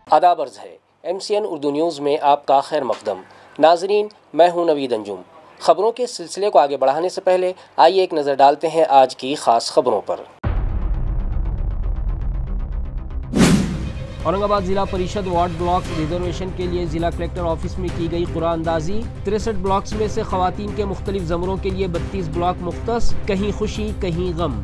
आदाब अर्ज़ है MCN उर्दू न्यूज़ में आपका खैर मकदम। नाजरीन, मैं हूं नवीद अंजुम। खबरों के सिलसिले को आगे बढ़ाने से पहले आइए एक नज़र डालते हैं आज की ख़ास खबरों पर। औरंगाबाद जिला परिषद वार्ड ब्लॉक रिजर्वेशन के लिए जिला कलेक्टर ऑफिस में की गई कुरानंदाजी। 63 ब्लॉक्स में से खवातीन के मुख्तलिफ ज़मरों के लिए 32 ब्लॉक मुख्तस, कहीं खुशी कहीं गम।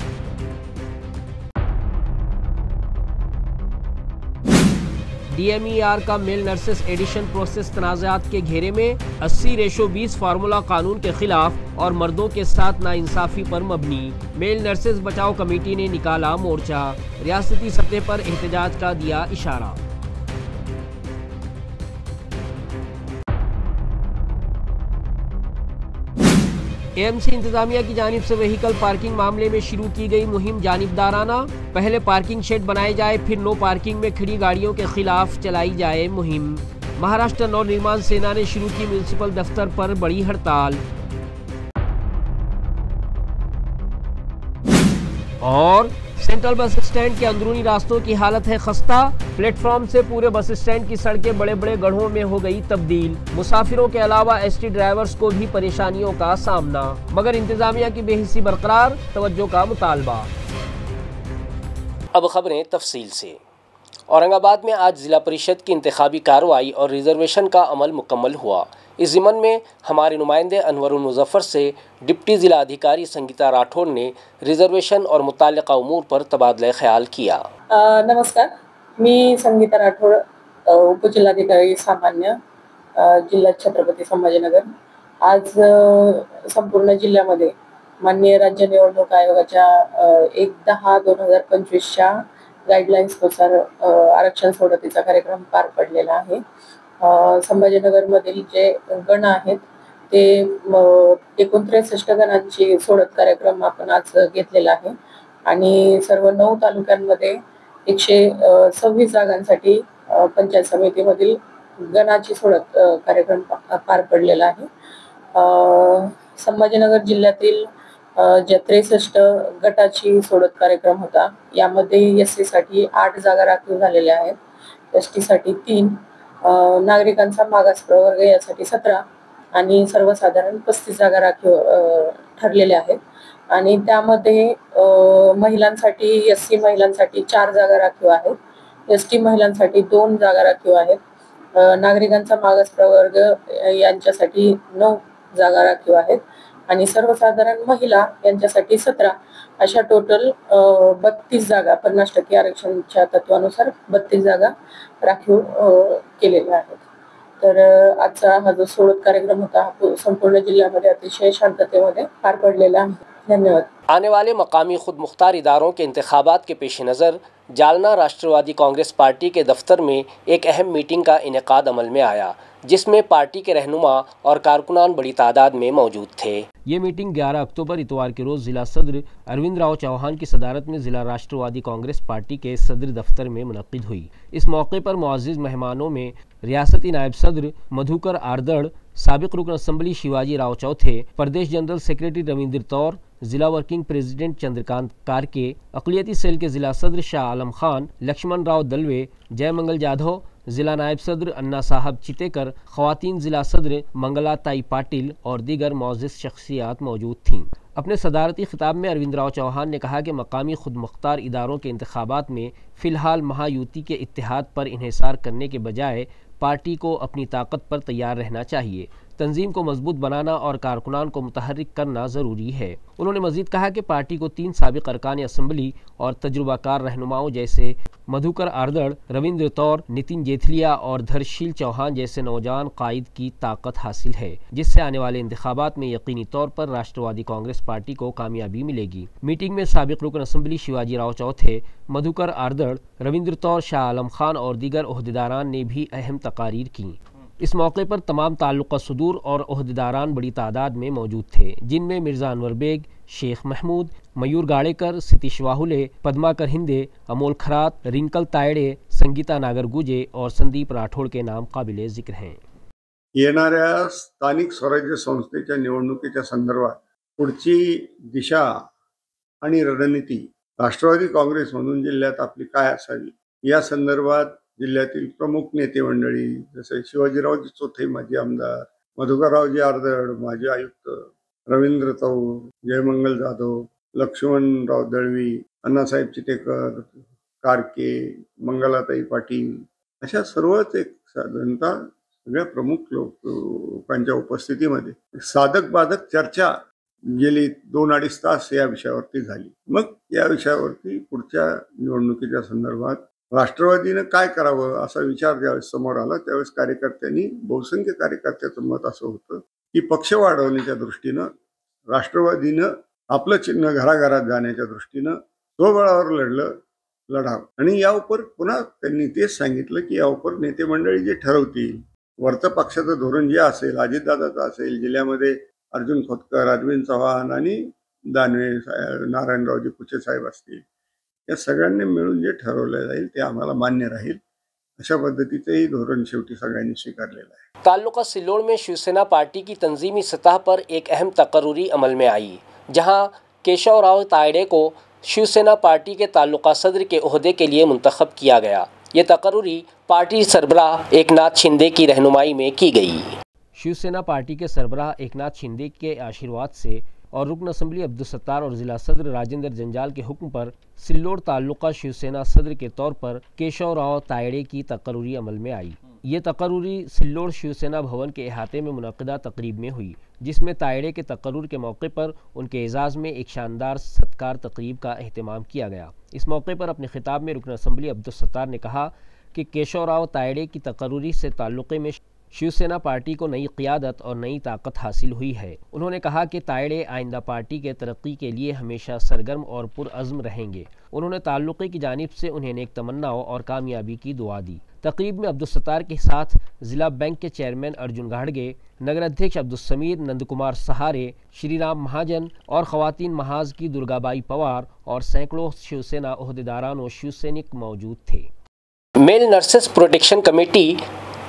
DMER का मेल नर्सेस एडिशन प्रोसेस तनाज़ात के घेरे में 80:20 फार्मूला कानून के खिलाफ और मर्दों के साथ नाइंसाफ़ी पर मबनी। मेल नर्सेस बचाओ कमेटी ने निकाला मोर्चा, रियासती सतह पर एहतजाज का दिया इशारा। AMC इंतजामिया की जानिब से व्हीकल पार्किंग मामले में शुरू की गई मुहिम जानिबदाराना। पहले पार्किंग शेड बनाए जाए, फिर नो पार्किंग में खड़ी गाड़ियों के खिलाफ चलाई जाए मुहिम। महाराष्ट्र नव निर्माण सेना ने शुरू की म्यूनसिपल दफ्तर पर बड़ी हड़ताल। और सेंट्रल बस स्टैंड के अंदरूनी रास्तों की हालत है खस्ता। प्लेटफॉर्म से पूरे बस स्टैंड की सड़कें बड़े बड़े गड्ढों में हो गई तब्दील। मुसाफिरों के अलावा ST ड्राइवर्स को भी परेशानियों का सामना, मगर इंतजामिया की बेहिसी बरकरार, तवज्जो का मुतालबा। अब खबरें तफसील से। औरंगाबाद में आज जिला परिषद की इंतखाबी कार्रवाई और रिजर्वेशन का अमल मुकम्मल हुआ। इस ज़िमन में हमारे नुमाइंदे अनवरुल मुज़फ़्फ़र से डिप्टी ज़िला अधिकारी संगीता राठौर ने रिजर्वेशन और मुताल्लिक़ा उमूर पर तबादला ख्याल किया। नमस्कार, मी संगीता राठौर, उपजिल्हाधिकारी सामान्य, जिल्हा छत्रपती संभाजीनगर। आज संपूर्ण जिल्ह्यामध्ये माननीय राज्य निवडणूक आयोगाच्या 1/10/2025च्या गाईडलाईन्सनुसार आरक्षण सोडतीचा कार्यक्रम पार पडलेला आहे। संभाजीनगरमधील जे गण आहेत ते 69 गणांची सोडत कार्यक्रम आपण आज घेतलेला आहे आणि सर्व 9 तालुक्यांमध्ये 126 जागांसाठी पंचायत समितीमधील गणाची सोडत कार्यक्रम पार पडलेला आहे। संभाजीनगर जिल्ह्यातील ज्या 63 गटाची सोडत कार्यक्रम होता, यामध्ये SC साठी 8 जागा राखीव झालेल्या आहेत, ST साठी 3, नागरिकांचा मागास प्रवर्ग यासाठी 17 आणि सर्वसाधारण 35 जागा राखीव ठरलेल्या आहेत। आणि त्यामध्ये महिलांसाठी SC महिलांसाठी 4 जागा राखीव आहेत, ST महिलांसाठी 2 जागा राखीव आहेत, नागरिकांचा मागास प्रवर्ग यांच्यासाठी 9 जागा राखीव आहेत आणि सर्वसाधारण महिला यांच्यासाठी 17, अशा टोटल 32 जागा 50% आरक्षणाच्या तत्वानुसार 32 जागा राखीव केलेल्या आहेत। तर आजचा हा जो सोडत कार्यक्रम होता, संपूर्ण जिल्ह्यामध्ये अतिशय शांततेमध्ये पार पडलेला आहे। धन्यवाद। आने वाले मकामी खुद मुख्तार इदारों के इंतखाबात के पेश नज़र जालना राष्ट्रवादी कांग्रेस पार्टी के दफ्तर में एक अहम मीटिंग का इनेकाद अमल में आया, जिसमें पार्टी के रहनुमा और कारकुनान बड़ी तादाद में मौजूद थे। ये मीटिंग 11 अक्टूबर इतवार के रोज़ ज़िला सदर अरविंद राव चौहान की सदारत में ज़िला राष्ट्रवादी कांग्रेस पार्टी के सदर दफ्तर में मुनक्किद हुई। इस मौके पर मुअज़्ज़िज़ मेहमानों में रियासती नायब सदर मधुकर आर्दड़, साबिक रुकन असम्बली शिवाजी राव चौथे, प्रदेश जनरल सेक्रेटरी रविंद्र तौर, ज़िला वर्किंग प्रेसिडेंट चंद्रकांत कारके, अक़लियती सेल के ज़िला सदर शाह आलम खान, लक्ष्मण राव दलवे, जयमंगल जाधव, ज़िला नायब सदर अन्ना साहब चितेकर, ख़वातीन ज़िला सदर मंगला ताई पाटिल और दीगर मुअज़्ज़िज़ शख्सियात मौजूद थीं। अपने सदारती खिताब में अरविंद राव चौहान ने कहा कि मकामी खुद मुख्तार इदारों के इंतखाबात में फ़िलहाल महायुति के इत्तेहाद पर इन्हिसार करने के बजाय पार्टी को अपनी ताकत पर तैयार रहना चाहिए। तंजीम को मजबूत बनाना और कारकुनान को मुतहर्रिक करना ज़रूरी है। उन्होंने मज़ीद कहा कि पार्टी को 3 साबिक़ अरकान असम्बली और तजुर्बाकार रहनुमाओं जैसे मधुकर आर्दड़, रविंद्र तौर, नितिन जेथलिया और धर्मशील चौहान जैसे नौजवान कायद की ताकत हासिल है, जिससे आने वाले इंतखाबात में यकीनी तौर पर राष्ट्रवादी कांग्रेस पार्टी को कामयाबी मिलेगी। मीटिंग में साबिक़ रुकन असम्बली शिवाजी राव चौथे, मधुकर आर्दड़, रविंद्र तौर, शाह आलम खान और दीगर ओहदेदारान ने भी अहम तकारीर की। इस मौके पर तमाम ताल्लुक़ा सुदूर और ओहदेदारान बड़ी तादाद में मौजूद थे, जिनमें मिर्ज़ा अनवर बेग, शेख महमूद, मयूर गाड़ेकर, सितीश वाहुले, पद्माकर हिंदे, अमोल खरात, रिंकल तायडे, संगीता नागरगुजे और संदीप राठौड़ के नाम काबिले ज़िक्र हैं। येणाऱ्या स्थानिक स्वराज्य संस्थेच्या निवडणुकीच्या संदर्भात पुढची दिशा आणि रणनीती राष्ट्रवादी काँग्रेस म्हणून जिल्ह्यात आपली काय असावी या संदर्भात जिल्ह्यातील प्रमुख नेते मंडळी जसे शिवाजीरावजी चोथे माजी आमदार, मधुकररावजी आर्दड माजी आयुक्त, रवींद्र चौर, जयमंगल जाधव, लक्ष्मणराव दळवी, अण्णासाहेब चितेकर, कारके, मंगलाताई पाटील अशा सर्वच एक साधारणतः सगळ्या प्रमुख लोकांच्या उपस्थितीमध्ये साधक बाधक चर्चा गेली 2-2.5 तास या विषयावरती झाली. मग या विषयावरती पुढच्या निवडणुकीच्या संदर्भात राष्ट्रवादीनं काय करावं असा विचार ज्यावेळेस समोर आला त्यावेळेस कार्यकर्त्यांनी, बहुसंख्य कार्यकर्त्याचं मत असं होतं की पक्ष वाढवण्याच्या दृष्टीनं राष्ट्रवादीनं आपलं चिन्ह घराघरात जाण्याच्या दृष्टीनं स्वबळावर लढावं आणि यावर पुन्हा त्यांनी तेच सांगितलं की यावर नेते मंडळी जे ठरवतील, वरचं पक्षाचं धोरण जे असेल, अजितदादाचं असेल, जिल्ह्यामध्ये अर्जुन खोतकर, अरविंद चव्हाण आणि दानवे नारायणरावजी कुचे साहेब असतील, या सगळ्यांनी मिळून जे ठरवलं जाईल ते आम्हाला मान्य राहील अशा पद्धतीचंही धोरण शेवटी सगळ्यांनी स्वीकारलेलं आहे. ताल्लुका सिल्लोड़ में शिवसेना पार्टी की तंजीमी सतह पर एक अहम तकर्रुरी अमल में आई, जहां केशव राव तायड़े को शिवसेना पार्टी के ताल्लुका सदर के ओहदे के लिए मुंतखब किया गया. ये तकर्रुरी पार्टी सरबराह एकनाथ शिंदे की रहनुमाई में की गई. शिवसेना पार्टी के सरबराह एकनाथ शिंदे के आशीर्वाद से और रुकन असम्बली अब्दुल सत्तार और ज़िला सदर राजेंद्र जंजाल के हुक्म पर सिल्लोड़ ताल्लुका शिवसेना सदर के तौर पर केशव राव तायड़े की तकर्रुरी अमल में आई. ये तकर्रुरी सिल्लोड़ शिवसेना भवन के अहाते में मुनक़दा तकरीब में हुई, जिसमें तायड़े के तकर्रुर के मौके पर उनके एजाज़ में एक शानदार सत्कार तकरीब का अहतमाम किया गया. इस मौके पर अपने खिताब में रुकन असम्बली अब्दुल सत्तार ने कहा कि केशव राव तायड़े की तकर्रुरी से ताल्लुक़े में शिवसेना पार्टी को नई क़ियादत और नई ताकत हासिल हुई है. उन्होंने कहा कि तायड़े आइंदा पार्टी के तरक्की के लिए हमेशा सरगर्म और पुरअज़्म रहेंगे. उन्होंने ताल्लुक़े की जानिब से उन्हें नेक तमन्नाओं और कामयाबी की दुआ दी. तकरीब में अब्दुल सत्तार के साथ ज़िला बैंक के चेयरमैन अर्जुन घाड़गे, नगर अध्यक्ष अब्दुल समीर, नंद कुमार सहारे, श्रीराम महाजन और ख़वातीन महाज की दुर्गाबाई पवार और सैकड़ों शिवसेना ओहदेदारान और शिवसैनिक मौजूद थे. Mail nurses protection committee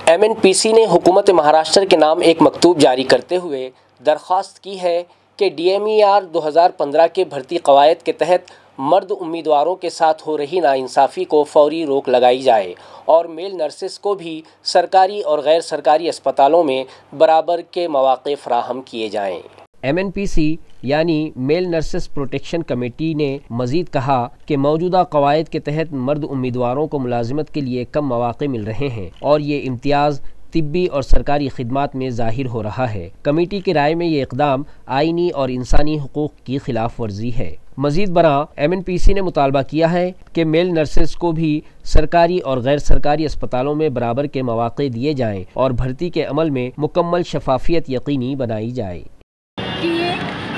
MNPC ने हुकूमत महाराष्ट्र के नाम एक मकतूब जारी करते हुए दरख्वास्त की है कि DMER 2015 के भर्ती कवायद के तहत मर्द उम्मीदवारों के साथ हो रही नाइंसाफ़ी को फौरी रोक लगाई जाए और मेल नर्सेस को भी सरकारी और गैर सरकारी अस्पतालों में बराबर के मौक़े फ़राहम किए जाएँ. MNPC यानी मेल नर्सेस प्रोटेक्शन कमेटी ने मज़ीद कहा कि मौजूदा कवायद के तहत मर्द उम्मीदवारों को मुलाजिमत के लिए कम मौक़े मिल रहे हैं और ये इम्तियाज़ तिब्बी और सरकारी खिदमात में ज़ाहिर हो रहा है. कमेटी की राय में ये इक़दाम आइनी और इंसानी हुकूक़ की खिलाफ वर्जी है. मज़ीद बरा MNPC ने मुतालबा किया है कि मेल नर्सेस को भी सरकारी और गैर सरकारी अस्पतालों में बराबर के मौक़े दिए जाएँ और भर्ती के अमल में मुकम्मल शफाफियत यकीनी बनाई जाए.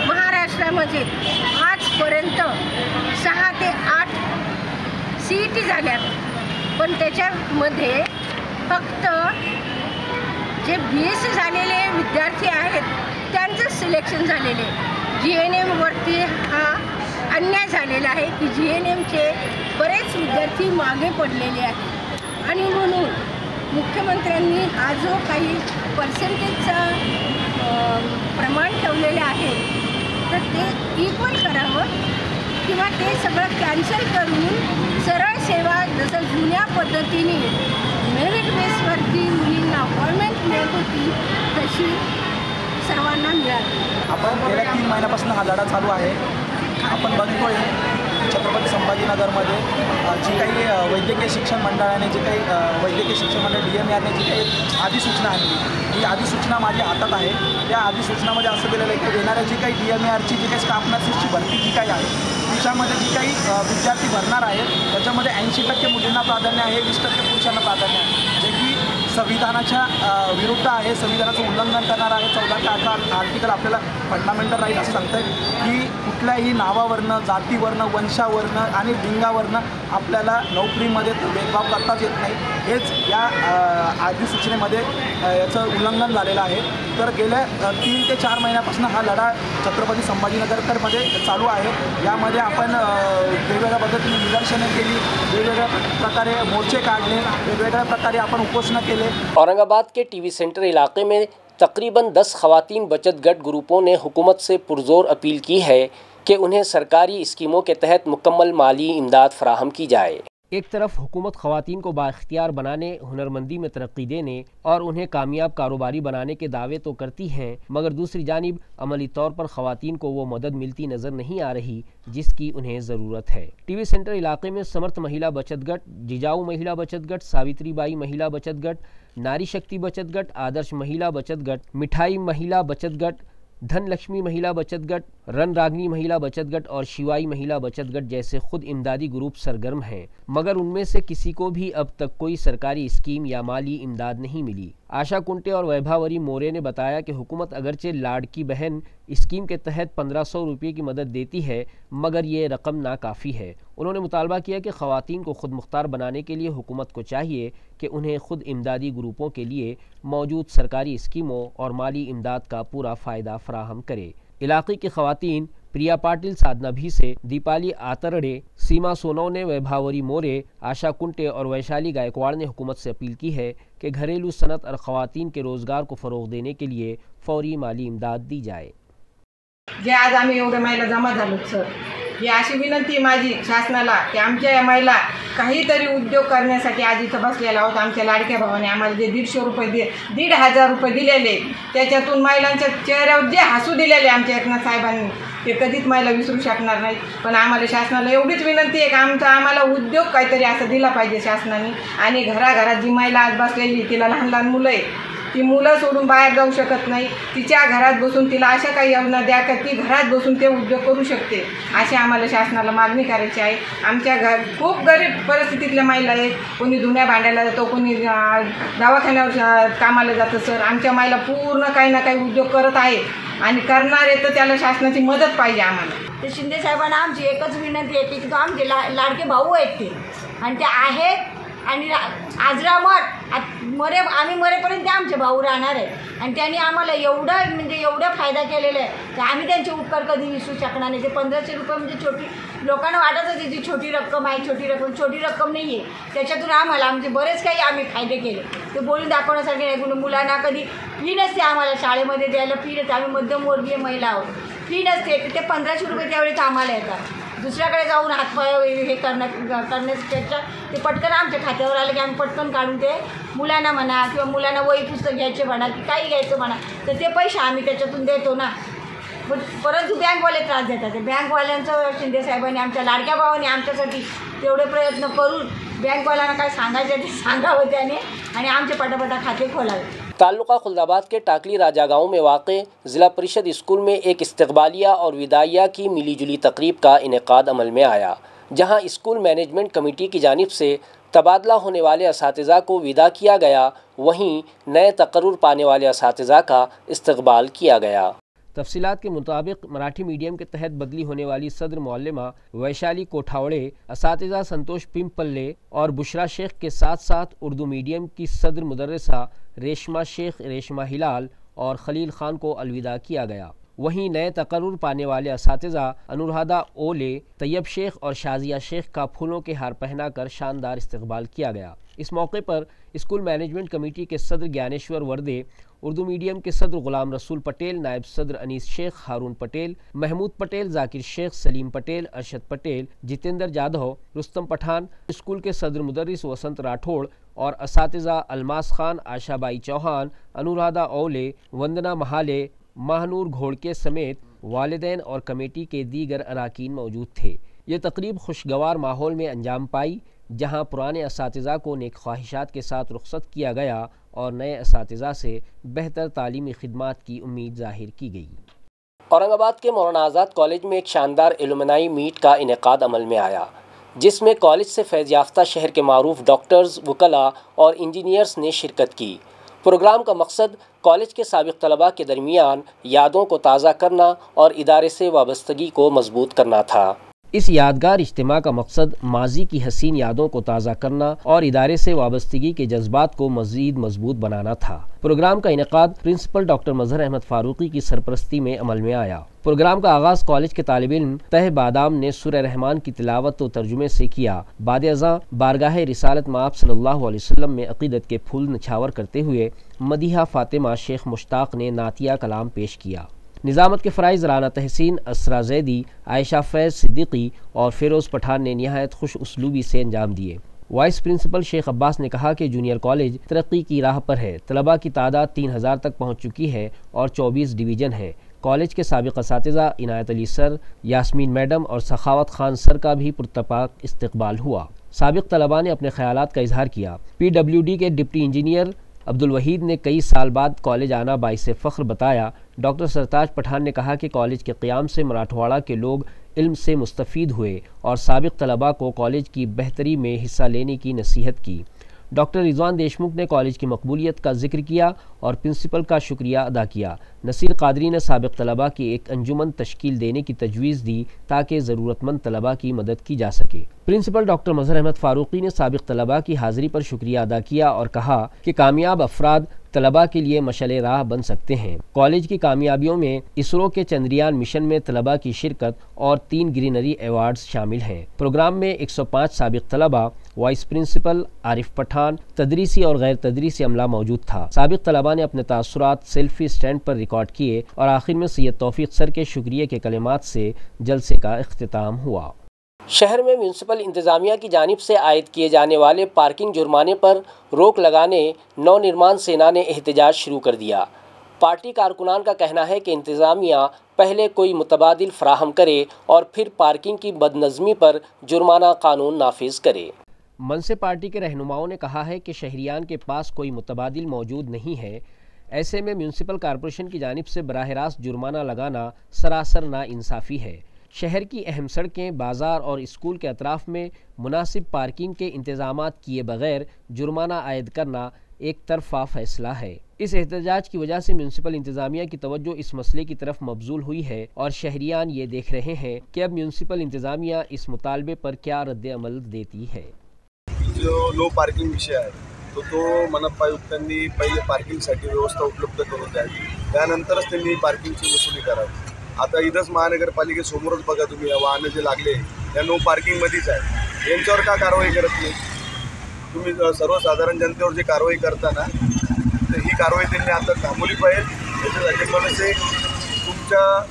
महाराष्ट्रामध्ये आजपर्यंत 6 ते 8 CET झाल्यात, पण त्याच्यामध्ये फक्त जे BSc झालेले विद्यार्थी आहेत त्यांचं सिलेक्शन झालेले. GNM वरती हा अन्याय झालेला आहे की GNMचे बरेच विद्यार्थी मागे पडलेले आहेत आणि म्हणून मुख्यमंत्र्यांनी हा जो काही पर्सेंटेजचा प्रमाण ठेवलेले आहे तर ते इक्वल करावं किंवा ते सगळं कॅन्सल करून सरळ सेवा जसं जुन्या पद्धतीने मेरिट बेसवरती मुलींना अपॉइंटमेंट मिळत होती तशी सर्वांना मिळाली. आपण गेल्या 3 महिन्यापासून हा लढा चालू आहे. आपण बघतोय छत्रपती संभाजीनगरमध्ये जी काही वैद्यकीय शिक्षण मंडळाने जी काही वैद्यकीय शिक्षण मंडळ DMERने जी काही अधिसूचना आणली, ही अधिसूचना माझ्या हातात आहे. त्या अधिसूचनामध्ये असं दिलेलं आहे की येणाऱ्या जी काही DMERची जी काही स्टाफ नर्सेसची भरती जी काही आहे तिच्यामध्ये जी काही विद्यार्थी भरणार आहेत त्याच्यामध्ये 80% मुलींना प्राधान्य आहे, 20% पुरुषांना प्राधान्य आहे, जे की संविधानाच्या विरुद्ध आहे, संविधानाचं उल्लंघन करणार आहे. 14 ते 18 आर्टिकल आपल्याला फंडामेंटल राईट असं सांगतं की कुठल्याही नावावरनं, जातीवरनं, वंशावरनं आणि लिंगावरनं आपल्याला नोकरीमध्ये भेदभाव करताच येत नाही. हेच या अधिसूचनेमध्ये याचं उल्लंघन झालेलं आहे. तर गेल्या 3 ते 4 महिन्यापासून हा लढा छत्रपती संभाजीनगरमध्ये चालू आहे. यामध्ये आपण वेगवेगळ्या पद्धतीने निदर्शने केली, वेगवेगळ्या प्रकारे मोर्चे काढले, वेगवेगळ्या प्रकारे आपण उपोषण केले. औरंगाबाद के टीवी सेंटर इलाके में तकरीबन 10 ख़वातीन बचत गट ग्रुपों ने हुकूमत से पुरजोर अपील की है कि उन्हें सरकारी स्कीमों के तहत मुकम्मल माली इमदाद फराहम की जाए. ایک طرف حکومت خواتین کو بااختیار بنانے، ہنرمندی میں ترقی دینے اور انہیں کامیاب کاروباری بنانے کے دعوے تو کرتی ہیں، مگر دوسری جانب عملی طور پر خواتین کو وہ مدد ملتی نظر نہیں آ رہی جس کی انہیں ضرورت ہے۔ ٹی وی سینٹر علاقے میں سمرتھ مہیلا بچت گٹ، جیجاؤ مہیلا بچت گٹ، ساوتری بائی مہیلا بچت گٹ، ناری شکتی بچت گٹ، آدرش مہیلا بچت گٹ، مٹھائی مہیلا بچت گٹ، دھن لکشمی مہیلا بچت گٹ، رن راگنی مہیلا بچت گٹ اور شیوائی مہیلا بچت گٹ جیسے خود امدادی گروپ سرگرم ہیں، مگر ان میں سے کسی کو بھی اب تک کوئی سرکاری اسکیم یا مالی امداد نہیں ملی۔ آشا کنٹے اور ویبھاوری مورے نے بتایا کہ حکومت اگرچہ لاڑکی بہن اسکیم کے تحت 1500 روپے کی مدد دیتی ہے، مگر یہ رقم ناکافی ہے۔ انہوں نے مطالبہ کیا کہ خواتین کو خود مختار بنانے کے لیے حکومت کو چاہیے کہ انہیں خود امدادی گروپوں کے لیے موجود سرکاری اسکیموں اور مالی امداد کا پورا فائدہ فراہم کرے۔ علاقے کی خواتین پریا پاٹل، سادھنا بھیسے، دیپالی آترڑے، سیما سونونے، ویبھاوری مورے، آشا کنٹے اور ویشالی گائیکواڑ نے حکومت سے اپیل کی ہے کہ گھریلو صنعت اور خواتین کے روزگار کو فروغ دینے کے لیے فوری مالی امداد دی جائے۔ जे आज आम्ही एवढ्या महिला जमा झालो सर, ही अशी विनंती माझी शासनाला की आमच्या या महिला काहीतरी उद्योग करण्यासाठी आज इथं बसलेल्या आहोत। आमच्या लाडक्या भावाने आम्हाला जे 150 रुपये 1,500 रुपये दिलेले, त्याच्यातून महिलांच्या चेहऱ्यावर जे हसू दिलेले आमच्या एकनाथ साहेबांनी, ते कधीच महिला विसरू शकणार नाही। पण आम्हाला शासनाला एवढीच विनंती आहे की आम्हाला उद्योग काहीतरी असं दिला पाहिजे शासनाने। आणि घराघरात जी महिला आज बसलेली, तिला लहान लहान मुलं आहे, ती मुलं सोडून बाहेर जाऊ शकत नाही, तिच्या घरात बसून तिला अशा काही योजना द्या की ती घरात बसून ते उद्योग करू शकते, अशी आम्हाला शासनाला मागणी करायची आहे। आमच्या खूप गरीब परिस्थितीतल्या महिला आहेत, कोणी धुण्या भांड्याला जातो, कोणी दवाखान्यावर कामाला जातं सर। आमच्या महिला पूर्ण काही ना काही उद्योग करत आहे आणि करणार आहे, तर त्याला शासनाची मदत पाहिजे आम्हाला। ते शिंदे साहेबांना आमची एकच विनंती आहे की आमचे लाडके भाऊ आहेत ते, आणि ते आहेत आणि आजरा मरे आम्ही मरेपर्यंत ते आमचे भाऊ राहणार आहे, आणि त्यांनी आम्हाला एवढा फायदा केलेला आहे की आम्ही त्यांचे उपकार कधी विसरू शकणार नाही। ते 1500 रुपये म्हणजे छोटी लोकांना वाटत होती ती छोटी रक्कम आहे, छोटी रक्कम नाही आहे। त्याच्यातून आम्हाला आमचे बरेच काही आम्ही फायदे केले, ते बोलून दाखवण्यासारखे नाही। मुलांना कधी फी नसते, आम्हाला शाळेमध्ये द्यायला फी नसते, आम्ही मध्यमवर्गीय महिला आहोत, फी नसते, ते 1500 रुपये त्यावेळेस आम्हाला येतात। दुसऱ्याकडे जाऊन हातपाय हे करण्यापेक्षा ते पटकन आमच्या खात्यावर आलं की आम्ही पटकन काढून ते मुलांना म्हणा किंवा मुलांना वही पुस्तक घ्यायचे म्हणा की काही घ्यायचं म्हणा, तर ते पैसे आम्ही त्याच्यातून देतो ना। पण परंतु बँकवाले त्रास देतात, ते बँकवाल्यांचं शिंदे साहेबांनी आमच्या लाडक्या भावाने आमच्यासाठी तेवढे प्रयत्न करून बँकवाल्यांना काय सांगायचं ते सांगावं त्याने, आणि आमचे पटापटा खाते खोलावे। ताल्लुका खुलदाबाद के टाकली राजा गांव में वाक़े ज़िला परिषद स्कूल में एक इस्तकबालिया और विदाइया की मिली जुली तकरीब का इनेकाद अमल में आया, जहां स्कूल मैनेजमेंट कमेटी की जानिब से तबादला होने वाले असातिज़ा को विदा किया गया, वहीं नए तकर्रुर पाने वाले असातिज़ा का इस्तकबाल किया गया। तफसीलात के मुताबिक मराठी मीडियम के तहत बदली होने वाली सदर मौलमा वैशाली कोठावड़े, असातिज़ा संतोष पिंपल्ले और बुशरा शेख के साथ साथ उर्दू मीडियम की सदर मुदर्रिसा रेशमा शेख, रेशमा हिलाल और खलील खान को अलविदा किया गया। वहीं नए तकर्रुर पाने वाले असातिज़ा अनुराधा ओले, तैयब शेख और शाजिया शेख का फूलों के हार पहनाकर शानदार इस्तकबाल किया गया। इस मौके पर स्कूल मैनेजमेंट कमेटी के सदर ज्ञानेश्वर वर्दे, उर्दू मीडियम के सदर गुलाम रसूल पटेल, नायब सदर अनीस शेख, हारून पटेल, महमूद पटेल, जाकिर शेख, सलीम पटेल, अरशद पटेल, जितेंद्र जाधव, रुस्तम पठान, स्कूल के सदर मुदर्रिस वसंत राठौड़ और असातिज़ा अलमास खान, आशाबाई चौहान, अनुराधा ओले, वंदना महाले, महानूर घोड़के समेत वालिदैन और कमेटी के दीगर अरकान मौजूद थे। ये तकरीब खुशगवार माहौल में अंजाम पाई, जहां पुराने असातिज़ा को नेक ख्वाहिशात के साथ रुखसत किया गया और नए असातिज़ा से बेहतर तालीमी खिदमात की उम्मीद जाहिर की गई। औरंगाबाद के मौलाना आज़ाद कॉलेज में एक शानदार एलुमनाई मीट का इनेकाद अमल में आया, जिसमें कॉलेज से फैज़ याफ्ता शहर के मारूफ डॉक्टर्स, वकला और इंजीनियर्स ने शिरकत की। प्रोग्राम का मकसद कॉलेज के साबिक़ तलबा के दरमियान यादों को ताज़ा करना और इदारे से वाबस्तगी को मजबूत करना था। इस यादगार इज्तिमा का मकसद माजी की हसीन यादों को ताज़ा करना और इदारे से वाबस्तगी के जज्बात को मज़ीद मजबूत बनाना था। प्रोग्राम का इनेकाद प्रिंसिपल डॉक्टर मजहर अहमद फारूकी की सरपरस्ती में अमल में आया। प्रोग्राम का आगाज़ कॉलेज के तालिब इल्म तह बादाम ने सूरह रहमान की तिलावत व तर्जुमे से किया। बाद अज़ां बारगाह रिसालत माब सल्लल्लाहु अलैहि वसल्लम में अक़ीदत के फूल नछावर करते हुए मदीहा फ़ातिमा शेख मुश्ताक ने नातिया कलाम पेश किया। निज़ामत के फ़राइज़ राना तहसीन, असरा जैदी, आयशा फैज़ सिद्दीकी और फ़िरोज़ पठान ने निहायत खुश उसलूबी से अंजाम दिए। वाइस प्रिंसिपल शेख अब्बास ने कहा कि जूनियर कॉलेज तरक्की की राह पर है। तलबा की तादाद 3000 तक पहुँच चुकी है और 24 डिवीज़न है। कॉलेज के साबिक़ असातिज़ा इनायत अली सर, यास्मीन मैडम और सखावत खान सर का भी पुरतपाक इस्तकबाल हुआ। साबिक़ तलबा ने अपने ख़यालात का इजहार किया। PWD के डिप्टी इंजीनियर अब्दुल वहीद ने कई साल बाद कॉलेज आना बाइसे फ़ख्र बताया। डॉक्टर सरताज पठान ने कहा कि कॉलेज के क़याम से मराठवाड़ा के लोग इल्म से मुस्तफ़ीद हुए और साबिक़ तलबा को कॉलेज की बेहतरी में हिस्सा लेने की नसीहत की। डॉक्टर रिजवान देशमुख ने कॉलेज की मकबूलियत का जिक्र किया और प्रिंसिपल का शुक्रिया अदा किया। नसीर कादरी ने साबिक़ तलबा की एक अंजुमन तश्कील देने की तजवीज़ दी ताकि ज़रूरतमंद तलबा की मदद की जा सके। प्रिंसिपल डॉक्टर मज़हर अहमद फ़ारूक़ी ने साबिक़ तलबा की हाज़िरी पर शुक्रिया अदा किया और कहा कि कामयाब अफराद तलबा के लिए मशअल राह बन सकते हैं। कॉलेज की कामयाबियों में इसरो के चंद्रयान मिशन में तलबा की शिरकत और 3 ग्रीनरी एवार्ड्स शामिल हैं। प्रोग्राम में 105 साबिक़ तलबा, वाइस प्रिंसिपल आरिफ पठान, तदरीसी और गैर तदरीसी अमला मौजूद था। साबिक़ तलबा ने अपने तासुरात सेल्फी स्टैंड पर रिकॉर्ड किए और आखिर में सैयद तौफीक सर के शुक्रिया के कलिमात से जलसे का इख्तिताम हुआ। शहर में म्यूनसिपल इंतज़ामिया की जानिब से आयद किए जाने वाले पार्किंग जुर्माने पर रोक लगाने नव निर्माण सेना ने एहतजाज शुरू कर दिया। पार्टी कारकुनान का कहना है कि इंतज़ामिया पहले कोई मुतबादिल फराहम करे और फिर पार्किंग की बदनज़मी पर जुर्माना कानून नाफिज करे। मनसे पार्टी के रहनुमाओं ने कहा है कि शहरियान के पास कोई मुतबादिल मौजूद नहीं है। ऐसे में म्यूनसिपल कॉरपोरेशन की जानिब से बराह रास्त जुर्माना लगाना सरासर नाइंसाफ़ी है। शहर की अहम सड़कें, बाज़ार और स्कूल के अतराफ़ में मुनासिब पार्किंग के इंतज़ामात किए बगैर जुर्माना आयद करना एक तरफ़ा फ़ैसला है। इस एहतजाज की वजह से म्यूनसिपल इंतज़ामिया की तवज्जो इस मसले की तरफ मबजूल हुई है और शहरियान ये देख रहे हैं कि अब म्यूनसिपल इंतज़ामिया इस मुतालबे पर क्या रद्द अमल देती है। जो नो पार्किंग विषय आहे तो मनपा आयुक्तांनी पहिले पार्किंगसाठी व्यवस्था उपलब्ध करून द्यावी, त्यानंतरच त्यांनी पार्किंगची वसुली करावी। आता इथंच महानगरपालिकेसमोरच बघा तुम्ही, या वाहनं जे लागले या नो पार्किंगमध्येच आहे। यांच्यावर का कारवाई करत नाही तुम्ही? सर्वसाधारण जनतेवर जे कारवाई करता ना, तर ही कारवाई त्यांनी आता थांबवली पाहिजे। त्याच्यासाठी मनसे तुमच्या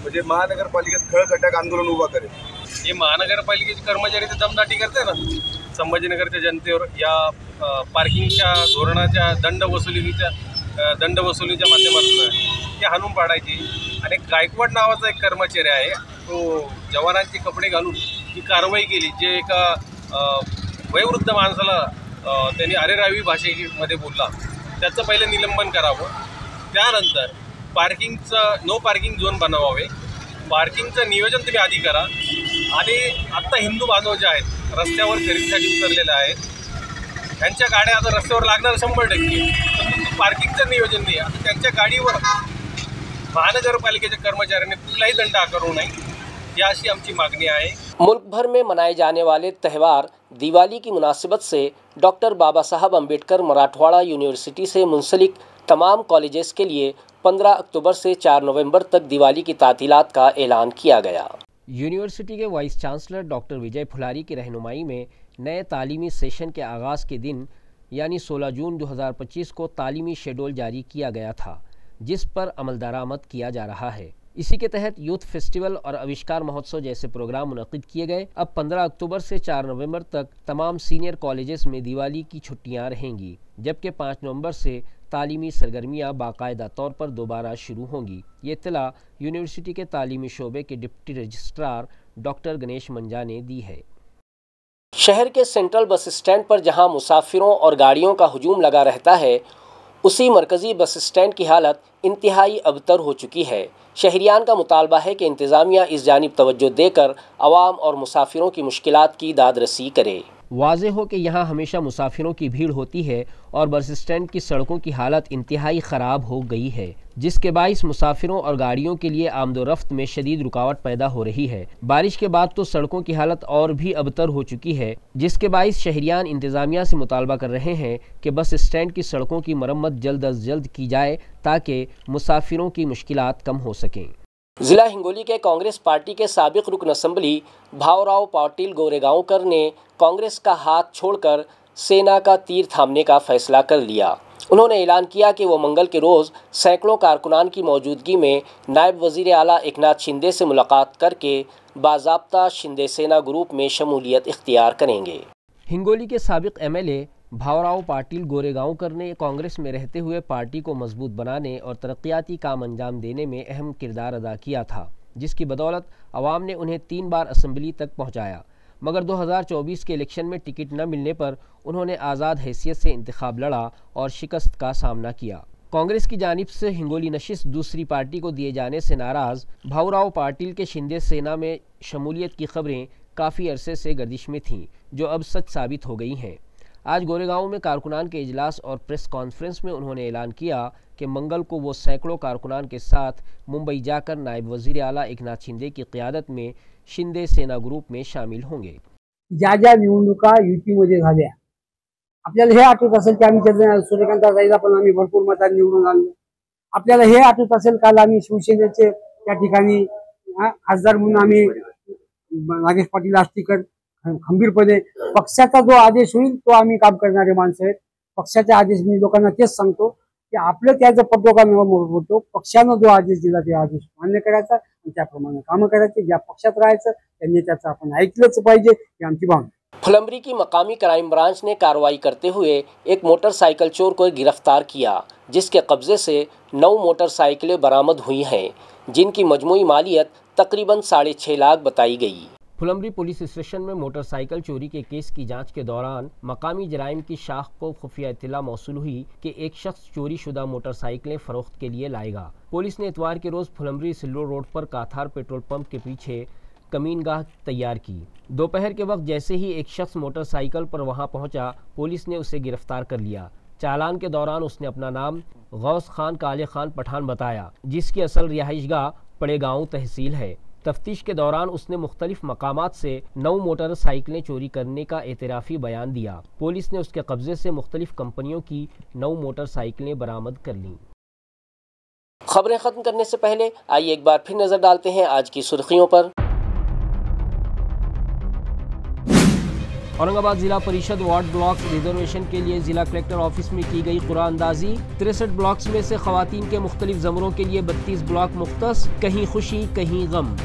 म्हणजे महानगरपालिकेत खळखटाक आंदोलन उभा करेल। हे महानगरपालिकेचे कर्मचारी तर दमदाटी करते ना संभाजीनगरच्या जनतेवर या पार्किंगच्या धोरणाच्या दंडवसुलीच्या माध्यमातून ते हाणून पाडायची। आणि गायकवाड नावाचा एक कर्मचारी आहे, तो जवानांचे कपडे घालून ही कारवाई केली। जे एका वयोवृद्ध माणसाला त्यांनी अरेरावी भाषेमध्ये बोलला, त्याचं पहिले निलंबन करावं। त्यानंतर पार्किंगचं नो पार्किंग झोन बनवावे। पार्किंगचं नियोजन तुम्ही आधी करा। आणि आत्ता हिंदू बांधव जे आहेत रस्त्यावर खरेदीसाठी उतरलेले आहेत, त्यांच्या गाड्या आता रस्त्यावर लागणार 100%, पण पार्किंगचं नियोजन नाही। आता त्यांच्या गाडीवर महानगरपालिकेच्या कर्मचाऱ्यांनी कुठलाही दंड आकारू नये, ही अशी आमची मागणी आहे। मुल्क भर में मनाए जाने वाले त्यौहार दिवाली की मुनासिबत से डॉक्टर बाबा साहब अम्बेडकर मराठवाड़ा यूनिवर्सिटी से मुंसलिक तमाम कॉलेजेस के लिए 15 अक्टूबर से 4 नवंबर तक दिवाली की तातीलात का ऐलान किया गया। यूनिवर्सिटी के वाइस चांसलर डॉक्टर विजय फुलारी की रहनुमाई में नए तालीमी सेशन के आगाज़ के दिन यानी 16 जून 2025 को तालीमी शेड्यूल जारी किया गया था, जिस पर अमल दरामद किया जा रहा है। इसी के तहत यूथ फेस्टिवल और आविष्कार महोत्सव जैसे प्रोग्राम मुनक़िद किए गए। अब 15 अक्टूबर से 4 नवंबर तक तमाम सीनियर कॉलेजेस में दिवाली की छुट्टियां रहेंगी, जबकि 5 नवंबर से तालीमी सरगर्मियां बाकायदा तौर पर दोबारा शुरू होंगी। ये इत्तला यूनिवर्सिटी के तालीमी शोबे के डिप्टी रजिस्ट्रार डॉक्टर गणेश मंजा ने दी है। शहर के सेंट्रल बस स्टैंड पर जहां मुसाफिरों और गाड़ियों का हुजूम लगा रहता है, उसी मरकज़ी बस स्टैंड की हालत इंतहाई अबतर हो चुकी है। शहरियान का मुतालबा है कि इंतज़ामिया इस जानिब तवज्जो देकर अवाम और मुसाफिरों की मुश्किलात की दादरसी करे। वाज़ेह हो कि यहाँ हमेशा मुसाफिरों की भीड़ होती है और बस स्टैंड की सड़कों की हालत इंतहाई ख़राब हो गई है, जिसके बाइस मुसाफिरों और गाड़ियों के लिए आमदोरफ्त में शदीद रुकावट पैदा हो रही है। बारिश के बाद तो सड़कों की हालत और भी अबतर हो चुकी है, जिसके बाइस शहरियान इंतज़ामिया से मुतालबा कर रहे हैं कि बस स्टैंड की सड़कों की मरम्मत जल्द अज जल्द की जाए ताकि मुसाफिरों की मुश्किलात कम हो सकें। ज़िला हिंगोली के कांग्रेस पार्टी के साबिक़ रुकन असम्बली भावराव पाटिल गोरेगांवकर ने कांग्रेस का हाथ छोड़कर सेना का तीर थामने का फैसला कर लिया انہوں نے اعلان کیا کہ وہ منگل کے روز سینکڑوں کارکنان کی موجودگی میں نائب وزیر اعلیٰ ایکناتھ شندے سے ملاقات کر کے باضابطہ شندے سینا گروپ میں شمولیت اختیار کریں گے۔ ہنگولی کے سابق ایم ایل اے بھاؤراؤ پاٹل گوریگاؤں نے کانگریس میں رہتے ہوئے پارٹی کو مضبوط بنانے اور ترقیاتی کام انجام دینے میں اہم کردار ادا کیا تھا، جس کی بدولت عوام نے انہیں 3 بار اسمبلی تک پہنچایا، مگر 2024 کے الیکشن میں ٹکٹ نہ ملنے پر انہوں نے آزاد حیثیت سے انتخاب لڑا اور شکست کا سامنا کیا۔ کانگریس کی جانب سے ہنگولی نشست دوسری پارٹی کو دیے جانے سے ناراض بھاؤراؤ پاٹل کے شندے سینا میں شمولیت کی خبریں کافی عرصے سے گردش میں تھیں، جو اب سچ ثابت ہو گئی ہیں۔ آج گوریگاؤں میں کارکنان کے اجلاس اور پریس کانفرنس میں انہوں نے اعلان کیا کہ منگل کو وہ سینکڑوں کارکنان کے ساتھ ممبئی جا کر نائب وزیر اعلیٰ ایکناتھ شندے کی قیادت میں शिंदे सेना ग्रुप में शामिल होंगे। ज्या ज्या निवडणुका युतीमध्ये झाल्या आपल्याला हे आठवत असेल की आम्ही सूर्यकांताताईला पण आम्ही भरपूर मतांनी निवडून आणलं। आपल्याला हे आठवत असेल काल आम्ही शिवसेनेचे त्या ठिकाणी खासदार म्हणून आम्ही नागेश पाटील आष्टीकर खंबीरपणे पक्षाचा जो आदेश होईल तो आम्ही काम करणारे माणसं आहेत। पक्षाचा आदेश मी लोकांना तेच सांगतो की आपलं त्याचं पटोका होतो, पक्षानं जो आदेश दिला ते आदेश मान्य करायचा आणि त्याप्रमाणे काम करायचे। ज्या पक्षात राहायचं त्यांनी त्याचं आपण ऐकलंच पाहिजे ही आमची भावना। फुलंब्री की मकामी क्राइम ब्रांच ने कार्रवाई करते हुए एक मोटरसाइकिल चोर को गिरफ्तार किया, जिसके कब्जे से 9 मोटरसाइकिलें बरामद हुई हैं, जिनकी मजमूई मालियत तकरीबन 6.5 लाख बताई गई। फुलंब्री पुलिस स्टेशन में मोटरसाइकिल चोरी के केस की जांच के दौरान मकामी जराइम की शाख को खुफिया इत्तला मौसूल हुई कि एक शख्स चोरी शुदा मोटरसाइकिलें फरोख्त के लिए लाएगा। पुलिस ने इतवार के रोज़ फुलंब्री सिल्लो रोड पर काथार पेट्रोल पंप के पीछे कमीनगाह तैयार की। दोपहर के वक्त जैसे ही एक शख्स मोटरसाइकिल पर वहां पहुंचा, पुलिस ने उसे गिरफ्तार कर लिया। चालान के दौरान उसने अपना नाम गौस खान काले खान पठान बताया, जिसकी असल रिहाइशगाह पड़ेगांव तहसील है। तफ्तीश के दौरान उसने मुख्तलिफ मकामात से 9 मोटरसाइकिलें चोरी करने का एतराफ़ी बयान दिया। पुलिस ने उसके कब्जे से मुख्तलिफ कंपनियों की 9 मोटरसाइकिलें बरामद कर लीं। खबरें ख़त्म करने से पहले आइए एक बार फिर नज़र डालते हैं आज की सुर्खियों पर। औरंगाबाद जिला परिषद वार्ड ब्लॉक रिजर्वेशन के लिए जिला कलेक्टर ऑफिस में की गई कुरानंदाजी। 63 ब्लॉक्स में से खवातीन के मुख्तलिफ ज़मरों के लिए 32 ब्लॉक मुख्तस, कहीं खुशी कहीं गम।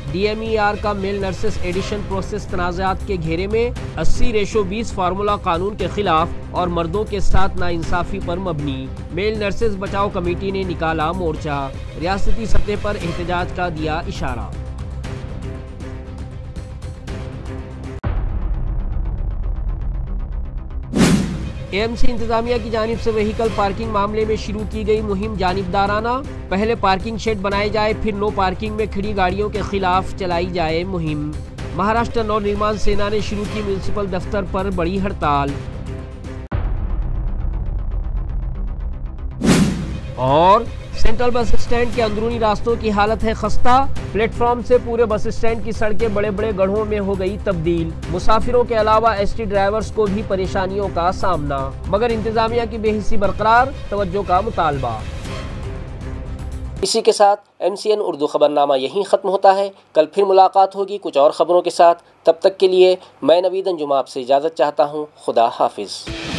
DMER का मेल नर्सेस एडिशन प्रोसेस तनाज़ात के घेरे में 80:20 फार्मूला कानून के खिलाफ और मर्दों के साथ नाइंसाफ़ी पर मबनी। मेल नर्सेस बचाओ कमेटी ने निकाला मोर्चा, रियासती सतह पर एहतजाज का दिया इशारा। AMC इंतजामिया की जानिब से व्हीकल पार्किंग मामले में शुरू की गई मुहिम जानिबदाराना। पहले पार्किंग शेड बनाए जाए, फिर नो पार्किंग में खड़ी गाड़ियों के खिलाफ चलाई जाए मुहिम। महाराष्ट्र नव निर्माण सेना ने शुरू की म्यूनसिपल दफ्तर पर बड़ी हड़ताल। और सेंट्रल बस स्टैंड के अंदरूनी रास्तों की हालत है खस्ता। प्लेटफॉर्म से पूरे बस स्टैंड की सड़कें बड़े बड़े गड्ढों में हो गई तब्दील। मुसाफिरों के अलावा ST ड्राइवर्स को भी परेशानियों का सामना, मगर इंतजामिया की बेहिसी बरकरार, तवज्जो का मुतालबा। इसी के साथ MCN उर्दू खबरनामा यहीं ख़त्म होता है। कल फिर मुलाकात होगी कुछ और ख़बरों के साथ। तब तक के लिए मैं नवीद अंजुम आपसे इजाज़त चाहता हूँ। खुदा हाफिज़।